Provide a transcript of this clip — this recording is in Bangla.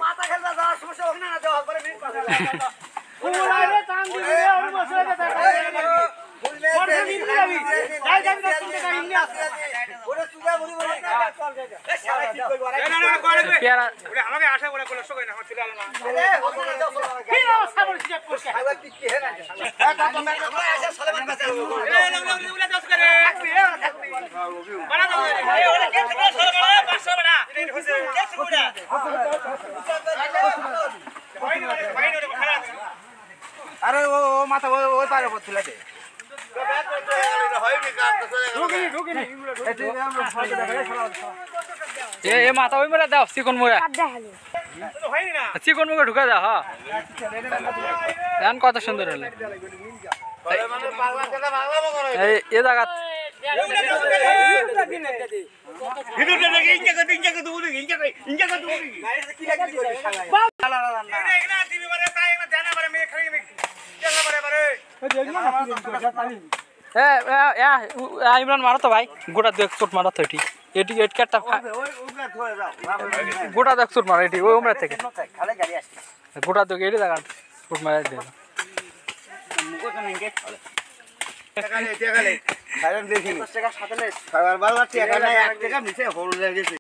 পাতা খেলতে যাওয়ার সমস্যা হোক না দেওয়া করে মিনিট পাতা আমাকে আশা করে কষ্ট করে না আমার ছেলে আলো আরে ও মাথা ওই পারে পড়ছিল মাথা ওই মোড়া দাও চিকন মোড়া চিকন মুখে ঢুকা দাও হ্যাঁ কত সুন্দর হলো এ জায়গা ইমরান মারো তো ভাই গোটা দু এক চোট মারা তো এটি এটি এট কাটটা গোটা দু এক চোট মারা এটি ওই উমরা থেকে গোটা দু এটি জায়গা চোট মারা দিয়ে দেখি